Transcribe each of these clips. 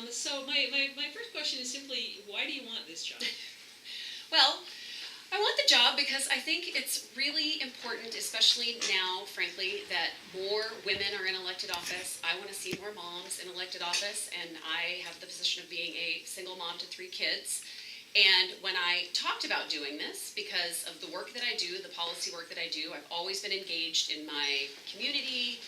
So my first question is simply, why do you want this job? Well, I want the job because I think it's really important, especially now, frankly, that more women are in elected office. I want to see more moms in elected office, and I have the position of being a single mom to 3 kids. And when I talked about doing this, because of the work that I do, the policy work that I do, I've always been engaged in my community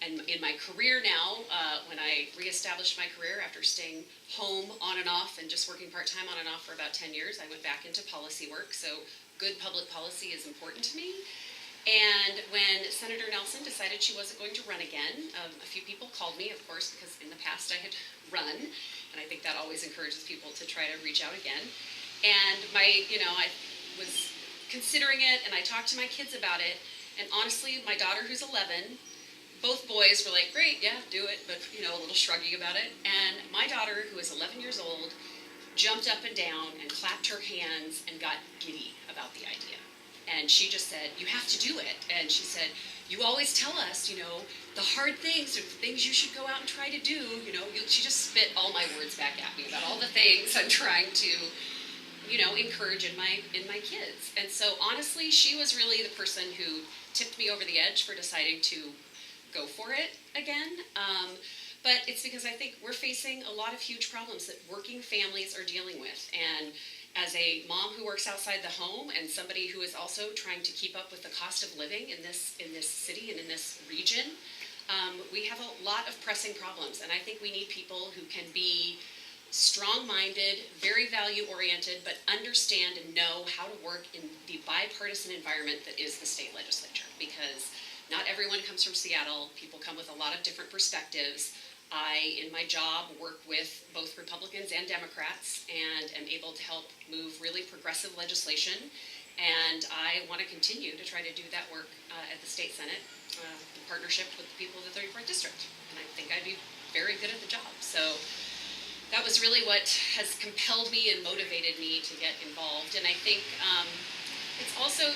and in my career now. When I reestablished my career after staying home on and off and just working part-time on and off for about 10 years, I went back into policy work. So good public policy is important to me. And when Senator Nelson decided she wasn't going to run again, a few people called me, of course, because in the past I had run, and I think that always encourages people to try to reach out again. And I was considering it, and I talked to my kids about it, and honestly, my daughter, who's 11, both boys were like, great, yeah, do it, but a little shruggy about it. And my daughter, who is 11 years old, jumped up and down and clapped her hands and got giddy about the idea. And she just said, you have to do it. And she said, you always tell us, the hard things or the things you should go out and try to do. She just spit all my words back at me about all the things I'm trying to, encourage in my kids. And so honestly, she was really the person who tipped me over the edge for deciding to go for it again. But it's because I think we're facing a lot of huge problems that working families are dealing with. And as a mom who works outside the home and somebody who is also trying to keep up with the cost of living in this city and in this region, we have a lot of pressing problems. And I think we need people who can be strong-minded, very value-oriented, but understand and know how to work in the bipartisan environment that is the state legislature. Because not everyone comes from Seattle. People come with a lot of different perspectives. I, in my job, work with both Republicans and Democrats and am able to help move really progressive legislation. And I want to continue to try to do that work at the state Senate in partnership with the people of the 34th District. And I think I'd be very good at the job. So that was really what has compelled me and motivated me to get involved. And I think it's also,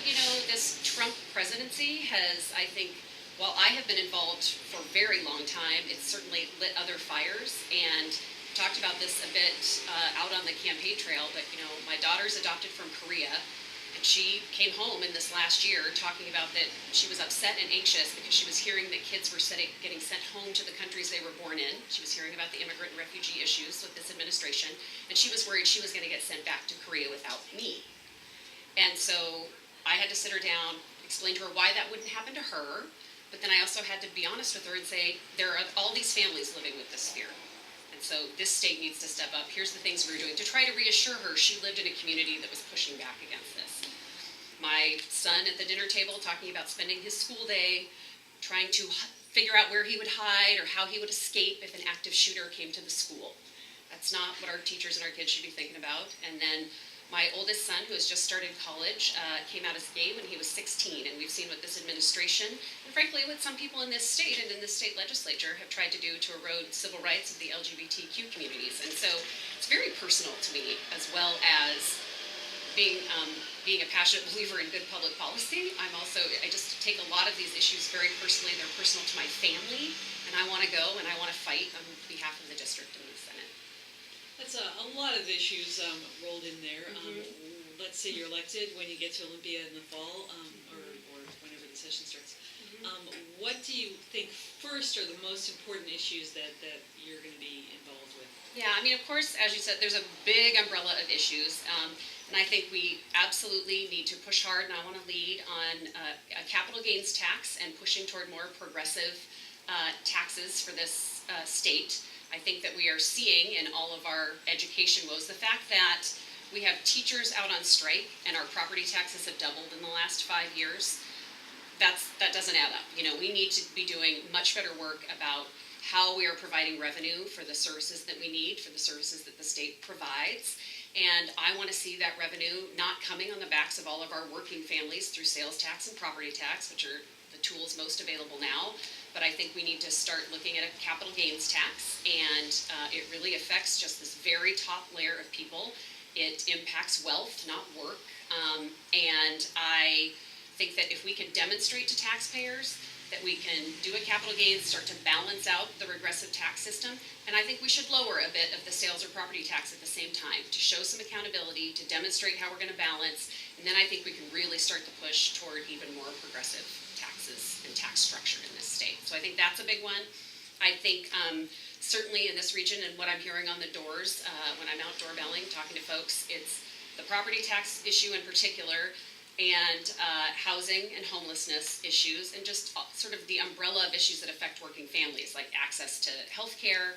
this Trump presidency has, I think, while I have been involved for a very long time, it's certainly lit other fires. And talked about this a bit out on the campaign trail, but my daughter's adopted from Korea, and she came home in this last year talking about that she was upset and anxious because she was hearing that kids were getting sent home to the countries they were born in. She was hearing about the immigrant and refugee issues with this administration, and she was worried she was going to get sent back to Korea without me. And so I had to sit her down, explain to her why that wouldn't happen to her, but then I also had to be honest with her and say, there are all these families living with this fear. And so this state needs to step up. Here's the things we're doing to try to reassure her she lived in a community that was pushing back against this. My son at the dinner table talking about spending his school day trying to figure out where he would hide or how he would escape if an active shooter came to the school. That's not what our teachers and our kids should be thinking about. And then my oldest son, who has just started college, came out as gay when he was 16, and we've seen what this administration, and frankly what some people in this state and in this state legislature have tried to do to erode civil rights of the LGBTQ communities. And so it's very personal to me, as well as being a passionate believer in good public policy. I just take a lot of these issues very personally. They're personal to my family, and I want to go and I want to fight on behalf of the district and the Senate. That's a lot of issues rolled in there. Let's say you're elected when you get to Olympia in the fall, or whenever the session starts. What do you think first are the most important issues that you're going to be involved with? Yeah, of course, as you said, there's a big umbrella of issues. And I think we absolutely need to push hard, and I want to lead on a capital gains tax and pushing toward more progressive taxes for this state. I think that we are seeing in all of our education woes the fact that we have teachers out on strike and our property taxes have doubled in the last 5 years. That doesn't add up. We need to be doing much better work about how we are providing revenue for the services that we need, for the services that the state provides. And I want to see that revenue not coming on the backs of all of our working families through sales tax and property tax, which are the tools most available now. But I think we need to start looking at a capital gains tax, and it really affects just this very top layer of people. It impacts wealth, not work. And I think that if we can demonstrate to taxpayers that we can do a capital gains, start to balance out the regressive tax system, and I think we should lower a bit of the sales or property tax at the same time to show some accountability, to demonstrate how we're going to balance, and then I think we can really start to push toward even more progressive taxes and tax structure in this state. So I think that's a big one. I think certainly in this region, and what I'm hearing on the doors when I'm out doorbelling, talking to folks, it's the property tax issue in particular, and housing and homelessness issues, and just sort of the umbrella of issues that affect working families, like access to health care.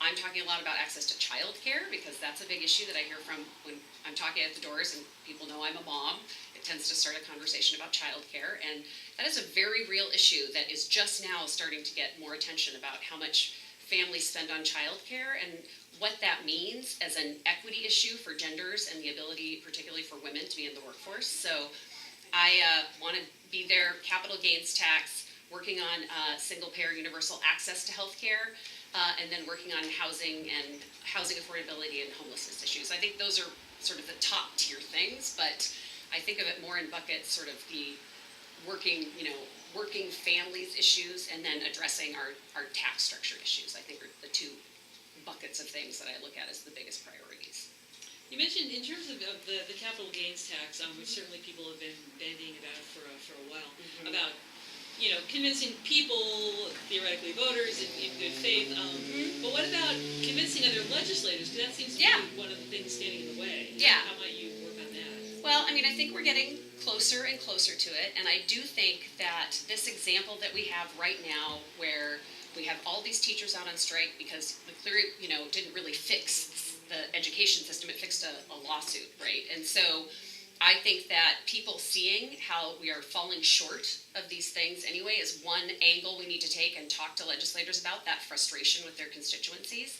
I'm talking a lot about access to childcare, because that's a big issue that I hear from when I'm talking at the doors and people know I'm a mom. It tends to start a conversation about childcare, and that is a very real issue that is just now starting to get more attention about how much families spend on childcare and what that means as an equity issue for genders and the ability, particularly for women, to be in the workforce. So I want to be there, capital gains tax, working on single-payer universal access to health care, and then working on housing and housing affordability and homelessness issues. I think those are sort of the top-tier things, but I think of it more in buckets, sort of the working families issues, and then addressing our tax structure issues, I think, are the two buckets of things that I look at as the biggest priorities. You mentioned in terms of the capital gains tax, which certainly people have been bandying about for a while, about convincing people, theoretically voters, in good faith. But what about convincing other legislators? Because that seems to be one of the things standing in the way. Yeah. How might you work on that? Well, I mean, I think we're getting closer and closer to it, and I do think that this example that we have right now, where we have all these teachers out on strike because the clear, didn't really fix the education system, it fixed a lawsuit, right? And so I think that people seeing how we are falling short of these things anyway is one angle we need to take and talk to legislators about, that frustration with their constituencies.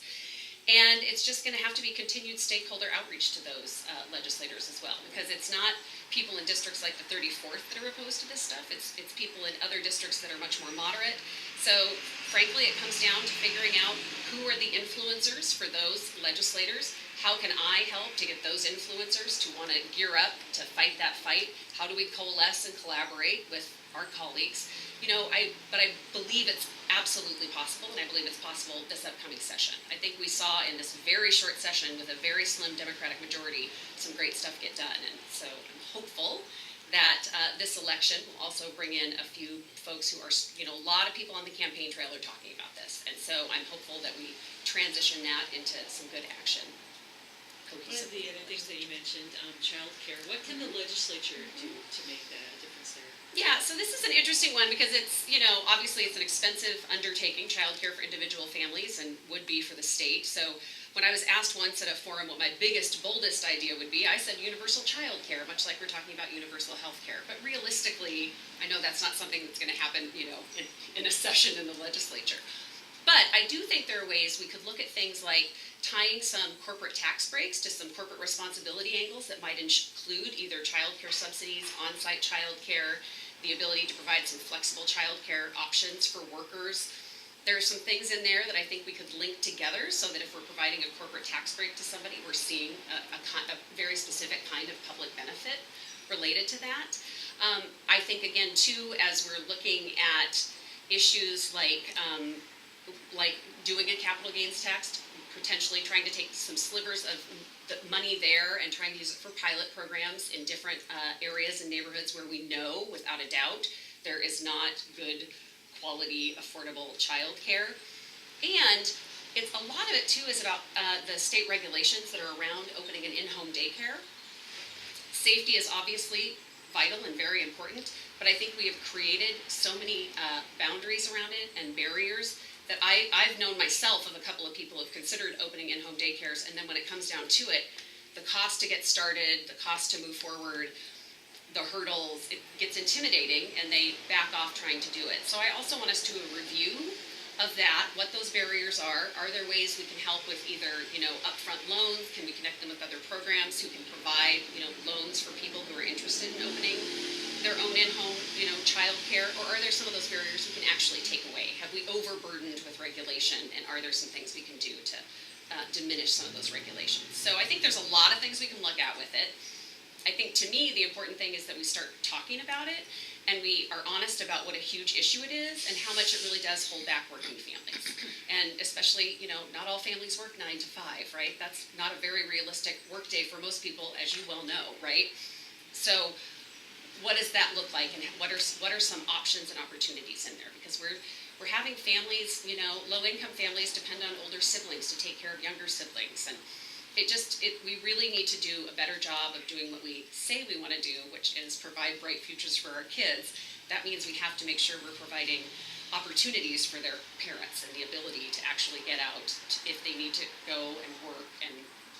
And it's just going to have to be continued stakeholder outreach to those legislators as well, because it's not people in districts like the 34th that are opposed to this stuff. It's people in other districts that are much more moderate. So frankly, it comes down to figuring out who are the influencers for those legislators. How can I help to get those influencers to want to gear up to fight that fight? How do we coalesce and collaborate with our colleagues? But I believe it's absolutely possible, and I believe it's possible this upcoming session. I think we saw in this very short session with a very slim Democratic majority some great stuff get done, and so I'm hopeful that this election will also bring in a few folks who are, a lot of people on the campaign trail are talking about this, and so I'm hopeful that we transition that into some good action. One of the other things that you mentioned, childcare. What can the legislature do to make that a difference there? Yeah, so this is an interesting one because it's, obviously it's an expensive undertaking, childcare for individual families, and would be for the state. So when I was asked once at a forum what my biggest, boldest idea would be, I said universal childcare, much like we're talking about universal health care. But realistically, I know that's not something that's going to happen, in a session in the legislature. But I do think there are ways we could look at things like tying some corporate tax breaks to some corporate responsibility angles that might include either childcare subsidies, on-site childcare, the ability to provide some flexible childcare options for workers. There are some things in there that I think we could link together so that if we're providing a corporate tax break to somebody, we're seeing a very specific kind of public benefit related to that. I think, again, too, as we're looking at issues like doing a capital gains tax, potentially trying to take some slivers of the money there and trying to use it for pilot programs in different areas and neighborhoods where we know, without a doubt, there is not good quality, affordable childcare. And a lot of it, too, is about the state regulations that are around opening an in-home daycare. Safety is obviously vital and very important, but I think we have created so many boundaries around it and barriers that I've known myself of a couple of people who have considered opening in-home daycares, and then when it comes down to it, the cost to get started, the cost to move forward, the hurdles, it gets intimidating, and they back off trying to do it. So I also want us to do a review of that, what those barriers are. Are there ways we can help with either, upfront loans? Can we connect them with other programs who can provide, loans for people who are interested in opening their own in-home, childcare? Or are there some of those barriers we can actually take away? Have we overburdened with regulation, and are there some things we can do to diminish some of those regulations? So I think there's a lot of things we can look at with it. I think, to me, the important thing is that we start talking about it and we are honest about what a huge issue it is and how much it really does hold back working families. And especially, not all families work 9 to 5, right? That's not a very realistic work day for most people, as you well know, right? So what does that look like, and what are some options and opportunities in there? Because we're having families, low-income families depend on older siblings to take care of younger siblings, and we really need to do a better job of doing what we say we want to do, which is provide bright futures for our kids. That means we have to make sure we're providing opportunities for their parents and the ability to actually get out if they need to go and work and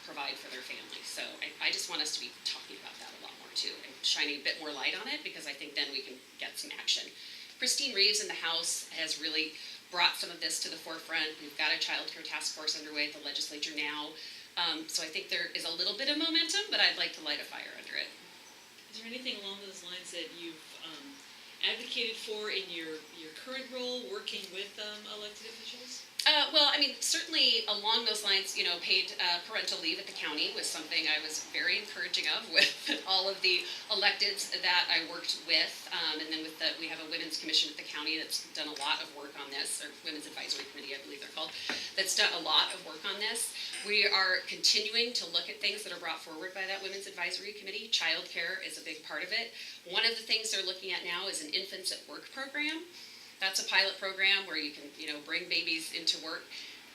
provide for their family. So I just want us to be talking about that a lot more too, and shining a bit more light on it, because I think then we can get some action. Christine Reeves in the House has really brought some of this to the forefront. We've got a childcare task force underway at the legislature now. So I think there is a little bit of momentum, but I'd like to light a fire under it. Is there anything along those lines that you've advocated for in your current role working with elected officials? Well, certainly along those lines, paid parental leave at the county was something I was very encouraging of with all of the electeds that I worked with. And then we have a women's commission at the county that's done a lot of work on this, or women's advisory committee, I believe they're called, that's done a lot of work on this. We are continuing to look at things that are brought forward by that women's advisory committee. Childcare is a big part of it. One of the things they're looking at now is an Infants at Work program. That's a pilot program where you can, bring babies into work.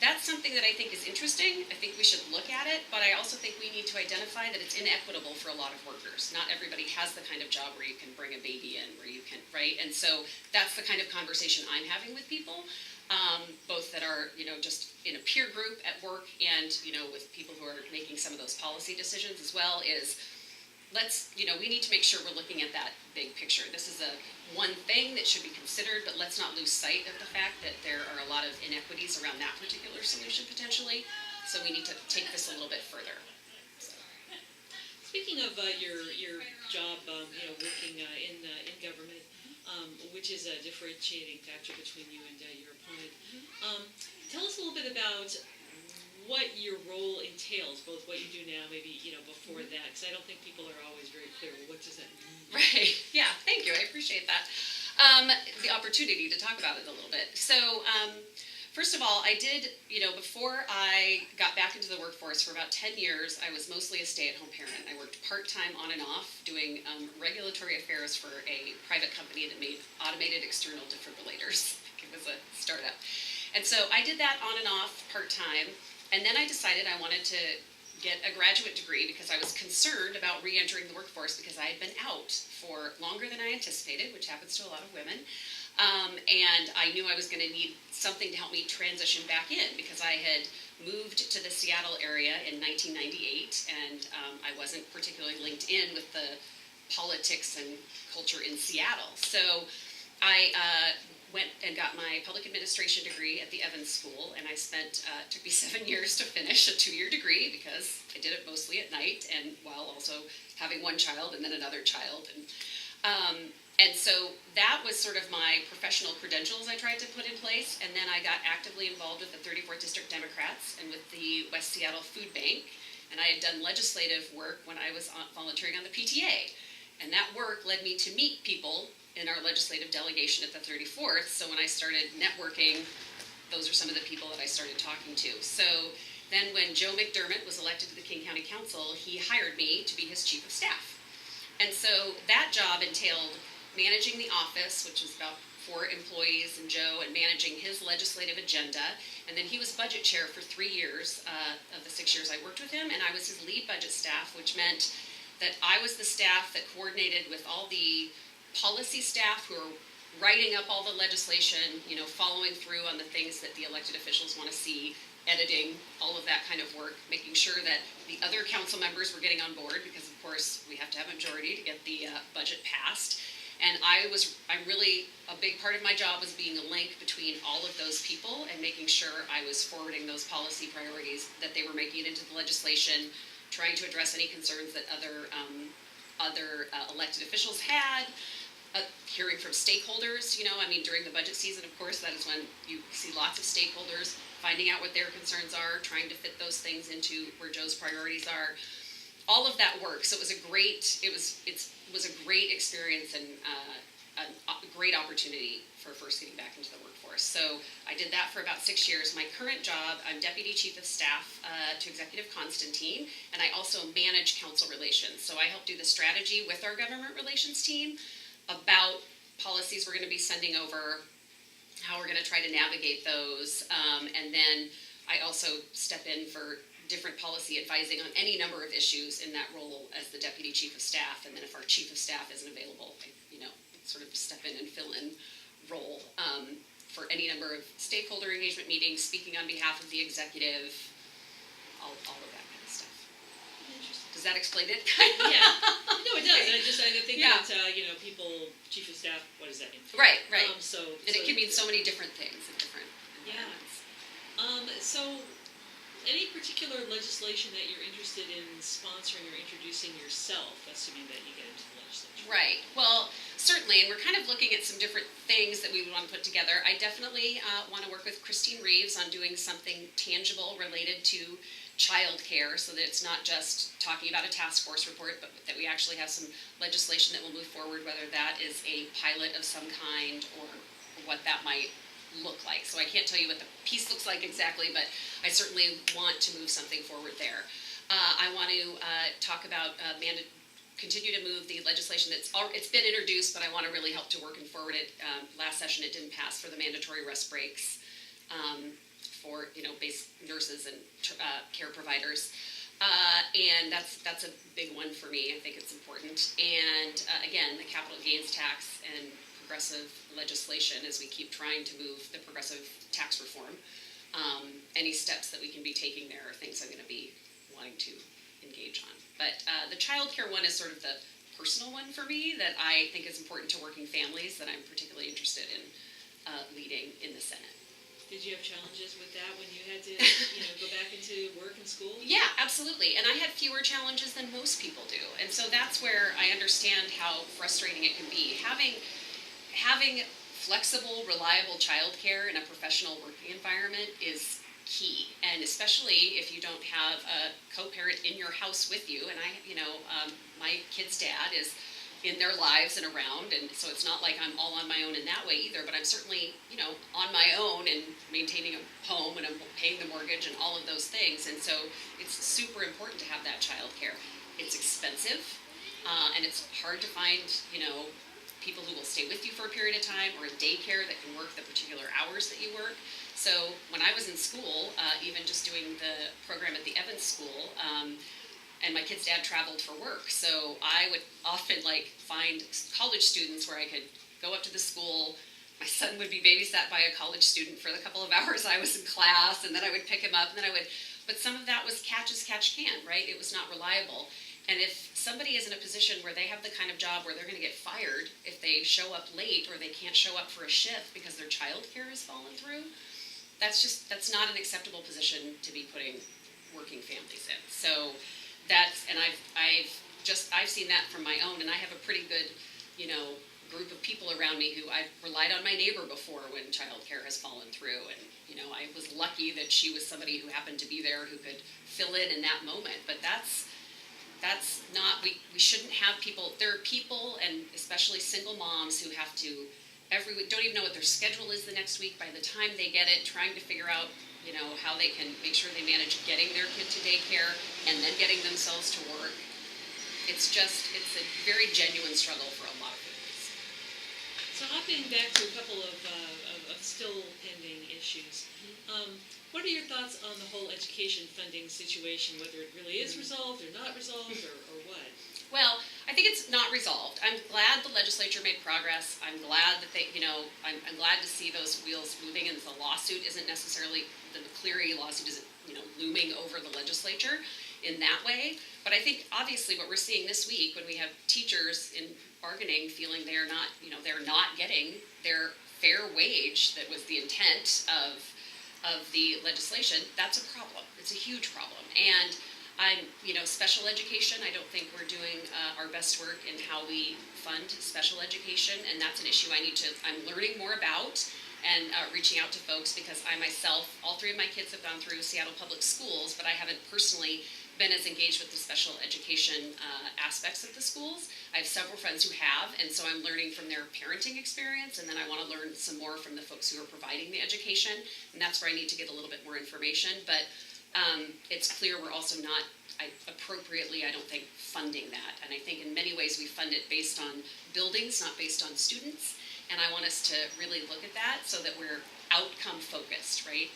That's something that I think is interesting. I think we should look at it, but I also think we need to identify that it's inequitable for a lot of workers. Not everybody has the kind of job where you can bring a baby in, where you can, right? And so that's the kind of conversation I'm having with people, both that are, just in a peer group at work and, with people who are making some of those policy decisions as well, is we need to make sure we're looking at that big picture. This is one thing that should be considered, but let's not lose sight of the fact that there are a lot of inequities around that particular solution potentially. So we need to take this a little bit further. Speaking of your job, working in government, which is a differentiating factor between you and your opponent, tell us a little bit about what your role entails, both what you do now, maybe before that, because I don't think people are always very clear. Well, what does that mean? Right. Yeah. Thank you. I appreciate that. The opportunity to talk about it a little bit. So, first of all, I did, before I got back into the workforce for about 10 years, I was mostly a stay-at-home parent. I worked part-time on and off doing regulatory affairs for a private company that made automated external defibrillators. It was a startup. And so I did that on and off part-time. And then I decided I wanted to get a graduate degree because I was concerned about re-entering the workforce because I had been out for longer than I anticipated, which happens to a lot of women. And I knew I was going to need something to help me transition back in because I had moved to the Seattle area in 1998, and I wasn't particularly linked in with the politics and culture in Seattle. So I went and got my public administration degree at the Evans School, and I spent, it took me 7 years to finish a 2-year degree because I did it mostly at night and while also having one child and then another child. And so that was sort of my professional credentials I tried to put in place, and then I got actively involved with the 34th District Democrats and with the West Seattle Food Bank, and I had done legislative work when I was volunteering on the PTA. And that work led me to meet people in our legislative delegation at the 34th. So when I started networking, those are some of the people that I started talking to. So then when Joe McDermott was elected to the King County Council, he hired me to be his chief of staff. And so that job entailed managing the office, which was about 4 employees and Joe, and managing his legislative agenda. And then he was budget chair for 3 years of the 6 years I worked with him, and I was his lead budget staff, which meant that I was the staff that coordinated with all the policy staff who are writing up all the legislation, following through on the things that the elected officials want to see, editing, all of that kind of work, making sure that the other council members were getting on board because, of course, we have to have a majority to get the budget passed. And I'm really, a big part of my job was being a link between all of those people and making sure I was forwarding those policy priorities, that they were making it into the legislation, trying to address any concerns that other elected officials had, hearing from stakeholders, during the budget season, of course, that is when you see lots of stakeholders, finding out what their concerns are, trying to fit those things into where Joe's priorities are. All of that work. So it was a great experience, and a great opportunity for first getting back into the workforce. So I did that for about 6 years. My current job, I'm Deputy Chief of Staff to Executive Constantine, and I also manage council relations. So I help do the strategy with our government relations team about policies we're going to be sending over, how we're going to try to navigate those, and then I also step in for different policy advising on any number of issues in that role as the Deputy Chief of Staff, and then if our Chief of Staff isn't available, I, sort of step in and fill in role for any number of stakeholder engagement meetings, speaking on behalf of the executive, all of that kind of stuff. Interesting. Does that explain it? Yeah, no, it does. And I think Yeah. that people, Chief of Staff, what does that mean? Right. And it can mean so many different things in different environments. So any particular legislation that you're interested in sponsoring or introducing yourself, assuming that you get into the legislature? Right. Well, certainly, and we're kind of looking at some different things that we would want to put together. I definitely want to work with Christine Reeves on doing something tangible related to childcare, so that it's not just talking about a task force report, but that we actually have some legislation that will move forward, whether that is a pilot of some kind or what that might look like. So I can't tell you what the piece looks like exactly, but I certainly want to move something forward there. I want to talk about continue to move the legislation it's been introduced, but I want to really help to work and forward it. Last session it didn't pass for the mandatory rest breaks for base nurses and care providers, and that's a big one for me. I think it's important. And again, the capital gains tax and progressive legislation, as we keep trying to move the progressive tax reform. Any steps that we can be taking there are things I'm going to be wanting to engage on. But the childcare one is sort of the personal one for me that I think is important to working families that I'm particularly interested in leading in the Senate. Did you have challenges with that when you had to go back into work and school? Yeah, absolutely. And I had fewer challenges than most people do. And so that's where I understand how frustrating it can be. Having flexible, reliable childcare in a professional working environment is key, and especially if you don't have a co-parent in your house with you. And my kid's dad is in their lives and around, and so it's not like I'm all on my own in that way either, but I'm certainly, on my own and maintaining a home, and I'm paying the mortgage and all of those things. And so it's super important to have that childcare. It's expensive, and it's hard to find, people who will stay with you for a period of time, or a daycare that can work the particular hours that you work. So when I was in school, even just doing the program at the Evans School, and my kid's dad traveled for work, so I would often find college students where I could go up to the school. My son would be babysat by a college student for the couple of hours I was in class, and then I would pick him up, and then but some of that was catch as catch can, right? It was not reliable. And if somebody is in a position where they have the kind of job where they're going to get fired if they show up late, or they can't show up for a shift because their childcare has fallen through, that's not an acceptable position to be putting working families in. So I've seen that from my own, and I have a pretty good, group of people around me who I've relied on my neighbor before when childcare has fallen through, and I was lucky that she was somebody who happened to be there who could fill in that moment. But that's not, we shouldn't have people. There are people, and especially single moms, who have to every week, don't even know what their schedule is the next week. By the time they get it, trying to figure out, how they can make sure they manage getting their kid to daycare and then getting themselves to work. It's a very genuine struggle for a lot of families. So hopping back to a couple of still pending issues, what are your thoughts on the whole education funding situation, whether it really is resolved or not resolved, or what? Well, I think it's not resolved. I'm glad the legislature made progress. I'm glad that I'm glad to see those wheels moving, and the lawsuit isn't necessarily, the Cleary lawsuit isn't, looming over the legislature in that way. But I think obviously what we're seeing this week, when we have teachers in bargaining feeling they're not getting their fair wage that was the intent of the legislation, that's a problem. It's a huge problem. And special education, I don't think we're doing our best work in how we fund special education, and that's an issue I'm learning more about, and reaching out to folks, because I myself, all three of my kids have gone through Seattle Public Schools, but I haven't personally been as engaged with the special education aspects of the schools. I have several friends who have, and so I'm learning from their parenting experience, and then I want to learn some more from the folks who are providing the education, and that's where I need to get a little bit more information. But it's clear we're also not appropriately, I don't think, funding that. And I think in many ways we fund it based on buildings, not based on students. And I want us to really look at that so that we're outcome focused, right?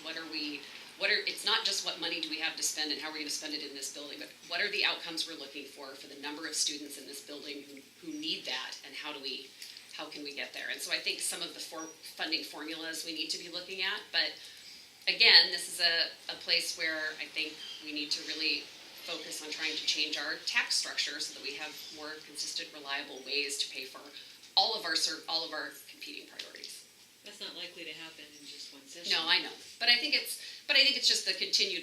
It's not just what money do we have to spend and how we're going to spend it in this building, but what are the outcomes we're looking for the number of students in this building who need that, and how can we get there? And so I think some of the funding formulas we need to be looking at, but again, this is a place where I think we need to really focus on trying to change our tax structure so that we have more consistent, reliable ways to pay for all of our competing priorities. That's not likely to happen in just one session. No, I know, but I think it's just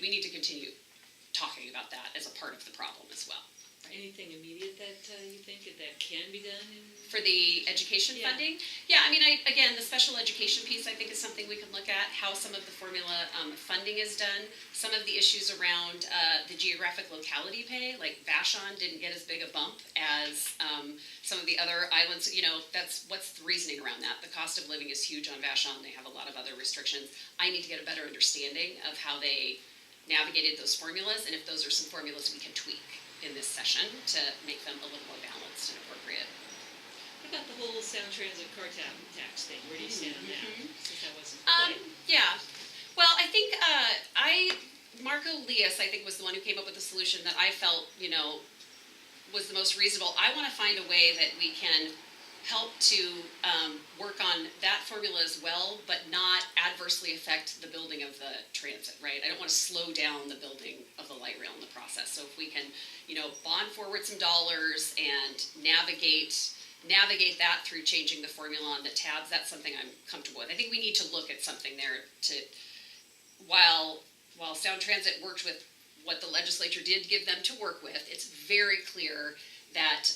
we need to continue talking about that as a part of the problem as well. Anything immediate that you think that can be done for the education funding? Yeah, I mean, again, the special education piece I think is something we can look at, how some of the formula funding is done, some of the issues around the geographic locality pay, like Vashon didn't get as big a bump as some of the other islands. What's the reasoning around that? The cost of living is huge on Vashon. They have a lot of other restrictions. I need to get a better understanding of how they navigated those formulas, and if those are some formulas we can tweak in this session to make them a little more balanced and appropriate. What about the whole sound transit car tax thing? Where do you stand on that? Since that wasn't yeah. Well, I think Marco Lias, I think, was the one who came up with the solution that I felt, was the most reasonable. I want to find a way that we can help to work on that formula as well, but not adversely affect the building of the transit, right? I don't want to slow down the building of the light rail in the process. So if we can, bond forward some dollars and navigate that through changing the formula on the tabs, that's something I'm comfortable with. I think we need to look at something there while Sound Transit worked with what the legislature did give them to work with, it's very clear that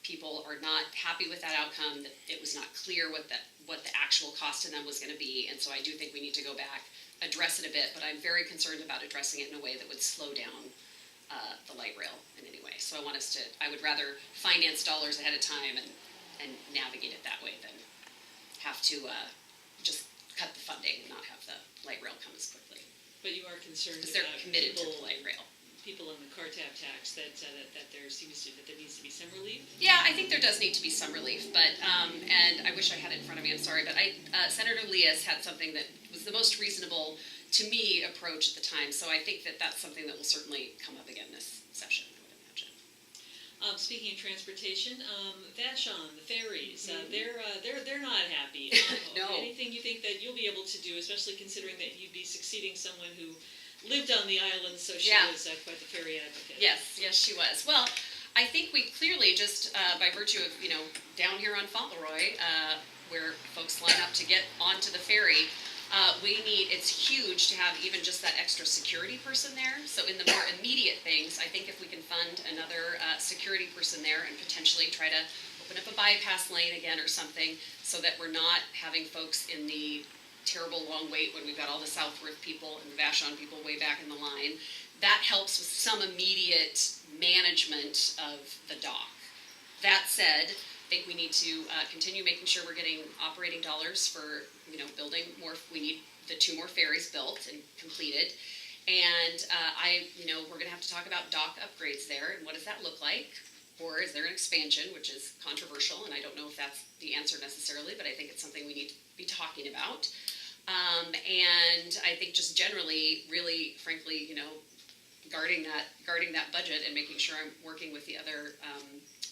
people are not happy with that outcome, that it was not clear what the actual cost to them was going to be, and so I do think we need to go back, address it a bit, but I'm very concerned about addressing it in a way that would slow down the light rail in any way. So I would rather finance dollars ahead of time and navigate it that way than have to just cut the funding and not have the light rail come as quickly. But you are concerned because they're committed to the light rail. People on the car tab tax that there needs to be some relief? Yeah, I think there does need to be some relief, but and I wish I had it in front of me. I'm sorry, but Senator Lias had something that was the most reasonable to me approach at the time. So I think that's something that will certainly come up again this session, I would imagine. Speaking of transportation, Vashon, the ferries, they're not happy. No. Anything you think that you'll be able to do, especially considering that you'd be succeeding someone who lived on the island, so she was quite the ferry advocate. Yes, she was. Well, I think we clearly just, by virtue of, down here on Fauntleroy, where folks line up to get onto the ferry, it's huge to have even just that extra security person there. So in the more immediate things, I think if we can fund another security person there and potentially try to open up a bypass lane again or something, so that we're not having folks in the terrible long wait when we've got all the Southworth people and Vashon people way back in the line. That helps with some immediate management of the dock. That said, I think we need to continue making sure we're getting operating dollars for building more. We need the 2 more ferries built and completed, and we're going to have to talk about dock upgrades there and what does that look like, or is there an expansion, which is controversial, and I don't know if that's the answer necessarily, but I think it's something we need to be talking about. And I think just generally, really, frankly, guarding that budget and making sure I'm working with the other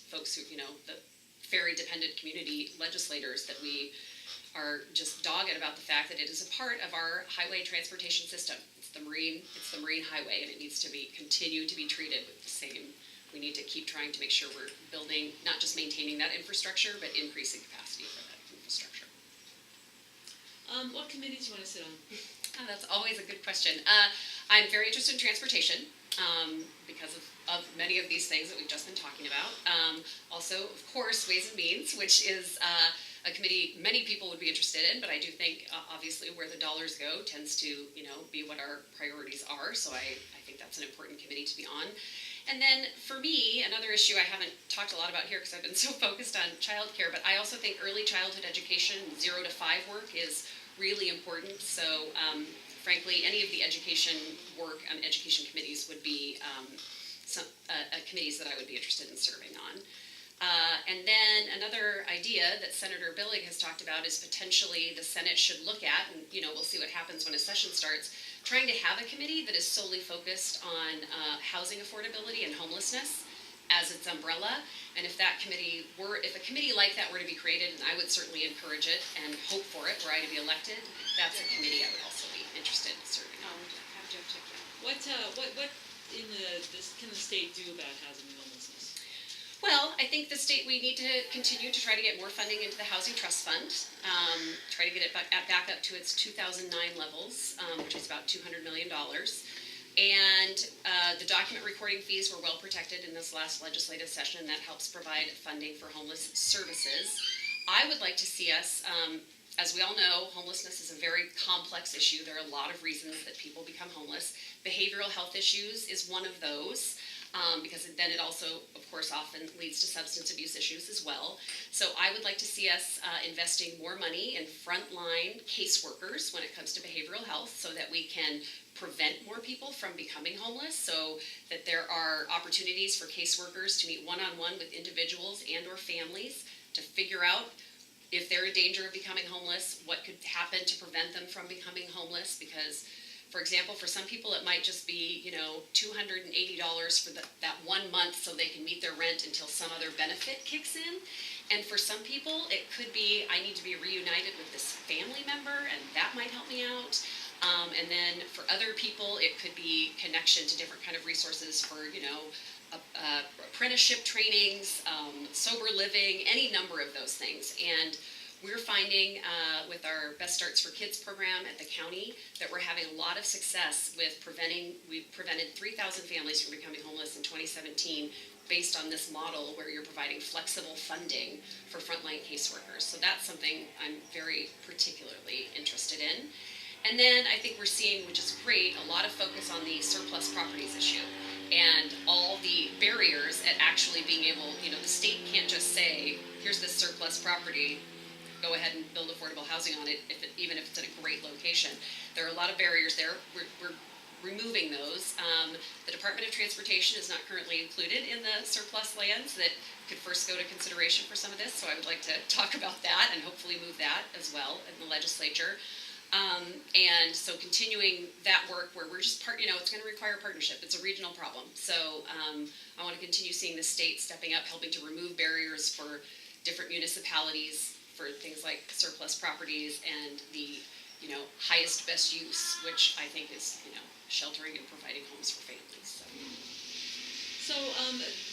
folks who, the ferry-dependent community legislators, that we are just dogged about the fact that it is a part of our highway transportation system. It's the marine highway, and it needs to continue to be treated with the same. We need to keep trying to make sure we're building, not just maintaining that infrastructure, but increasing capacity for that infrastructure. What committees do you want to sit on? That's always a good question. I'm very interested in transportation because of many of these things that we've just been talking about. Also, of course, Ways and Means, which is a committee many people would be interested in, but I do think obviously where the dollars go tends to, be what our priorities are. So I think that's an important committee to be on. And then for me, another issue I haven't talked a lot about here because I've been so focused on childcare, but I also think early childhood education, 0 to 5 work is really important. So frankly, any of the education work on education committees would be some committees that I would be interested in serving on. And then another idea that Senator Billig has talked about is potentially the Senate should look at, and we'll see what happens when a session starts, trying to have a committee that is solely focused on housing affordability and homelessness as its umbrella. And if a committee like that were to be created, and I would certainly encourage it and hope for it were I to be elected, that's a committee I would also be interested in serving on. What can the state do about housing and homelessness? Well, I think we need to continue to try to get more funding into the Housing Trust Fund, try to get it back up to its 2009 levels, which is about $200 million. And the document recording fees were well protected in this last legislative session. That helps provide funding for homeless services. I would like to see us, as we all know, homelessness is a very complex issue. There are a lot of reasons that people become homeless. Behavioral health issues is one of those. Because then it also, of course, often leads to substance abuse issues as well. So I would like to see us investing more money in frontline caseworkers when it comes to behavioral health so that we can prevent more people from becoming homeless, so that there are opportunities for caseworkers to meet one-on-one with individuals and or families to figure out if they're in danger of becoming homeless, what could happen to prevent them from becoming homeless, because for example, for some people it might just be, $280 for that 1 month so they can meet their rent until some other benefit kicks in. And for some people it could be, I need to be reunited with this family member and that might help me out. And then for other people it could be connection to different kind of resources for, apprenticeship trainings, sober living, any number of those things. And we're finding with our Best Starts for Kids program at the county that we're having a lot of success with we've prevented 3,000 families from becoming homeless in 2017 based on this model where you're providing flexible funding for frontline caseworkers. So that's something I'm very particularly interested in. And then I think we're seeing, which is great, a lot of focus on the surplus properties issue and all the barriers at actually being able, the state can't just say, here's this surplus property, go ahead and build affordable housing on it, even if it's in a great location. There are a lot of barriers there. We're removing those. The Department of Transportation is not currently included in the surplus lands that could first go to consideration for some of this, so I would like to talk about that and hopefully move that as well in the legislature. And so continuing that work where we're just it's going to require partnership. It's a regional problem. So I want to continue seeing the state stepping up, helping to remove barriers for different municipalities for things like surplus properties and the, highest best use, which I think is, sheltering and providing homes for families. So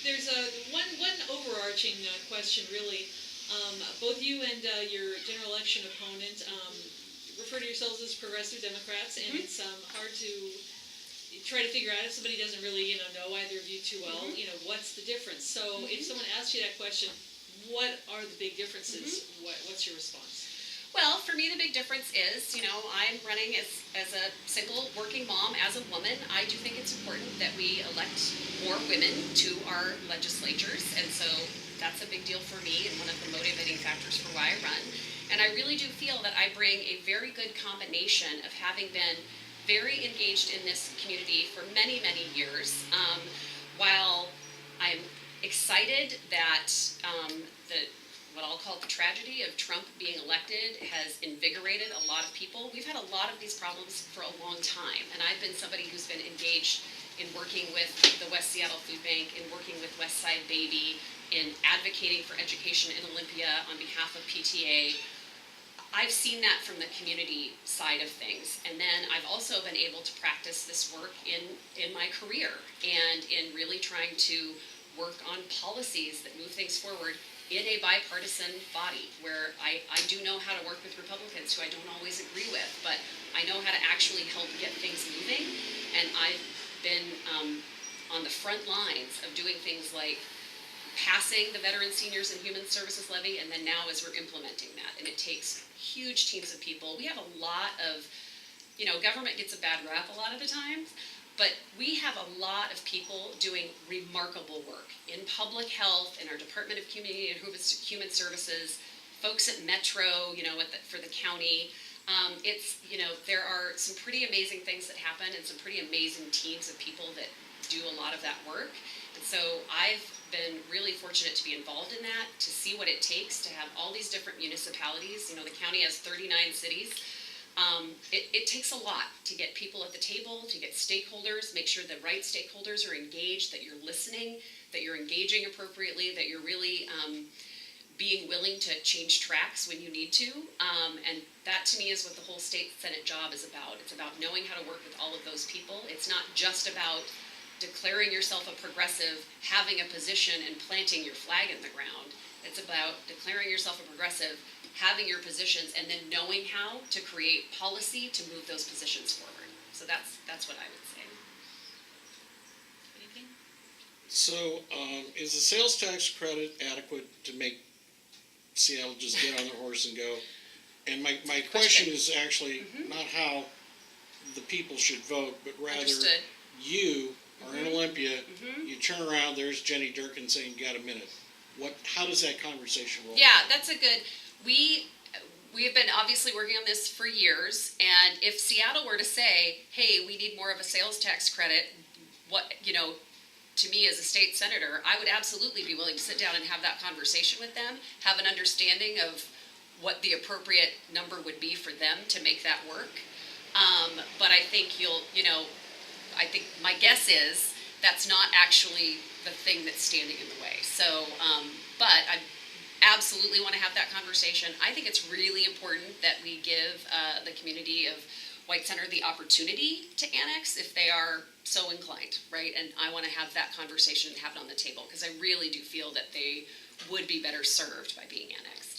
there's one overarching question, really. Both you and your general election opponent refer to yourselves as progressive Democrats, and it's hard to try to figure out if somebody doesn't really, know either of you too well, what's the difference. So if someone asks you that question, what are the big differences? What's your response? Well, for me, the big difference is, I'm running as a single working mom, as a woman. I do think it's important that we elect more women to our legislatures, and so that's a big deal for me and one of the motivating factors for why I run. And I really do feel that I bring a very good combination of having been very engaged in this community for many, many years, while I'm excited that what I'll call the tragedy of Trump being elected has invigorated a lot of people. We've had a lot of these problems for a long time, and I've been somebody who's been engaged in working with the West Seattle Food Bank, in working with West Side Baby, in advocating for education in Olympia on behalf of PTA. I've seen that from the community side of things, and then I've also been able to practice this work in my career and in really trying to work on policies that move things forward in a bipartisan body, where I do know how to work with Republicans who I don't always agree with, but I know how to actually help get things moving. And I've been on the front lines of doing things like passing the Veteran Seniors and Human Services Levy, and then now as we're implementing that. And it takes huge teams of people. We have a lot of, government gets a bad rap a lot of the times, but we have a lot of people doing remarkable work in public health, in our Department of Community and Human Services, folks at Metro, for the county. There are some pretty amazing things that happen and some pretty amazing teams of people that do a lot of that work. And so I've been really fortunate to be involved in that, to see what it takes to have all these different municipalities. The county has 39 cities. It takes a lot to get people at the table, to get stakeholders, make sure the right stakeholders are engaged, that you're listening, that you're engaging appropriately, that you're really being willing to change tracks when you need to. And that to me is what the whole state Senate job is about. It's about knowing how to work with all of those people. It's not just about declaring yourself a progressive, having a position and planting your flag in the ground. It's about declaring yourself a progressive, having your positions, and then knowing how to create policy to move those positions forward. So that's what I would say. Anything? So, is the sales tax credit adequate to make Seattle just get on their horse and go? And my question is actually not how the people should vote, but rather Understood. you are in Olympia, you turn around, there's Jenny Durkin saying, "Got a minute." How does that conversation roll? Yeah, that's a good. We have been obviously working on this for years, and if Seattle were to say, "Hey, we need more of a sales tax credit," to me as a state senator, I would absolutely be willing to sit down and have that conversation with them, have an understanding of what the appropriate number would be for them to make that work. But I think I think my guess is that's not actually the thing that's standing in the way. So, but I absolutely want to have that conversation. I think it's really important that we give the community of White Center the opportunity to annex if they are so inclined, right? And I want to have that conversation and have it on the table because I really do feel that they would be better served by being annexed.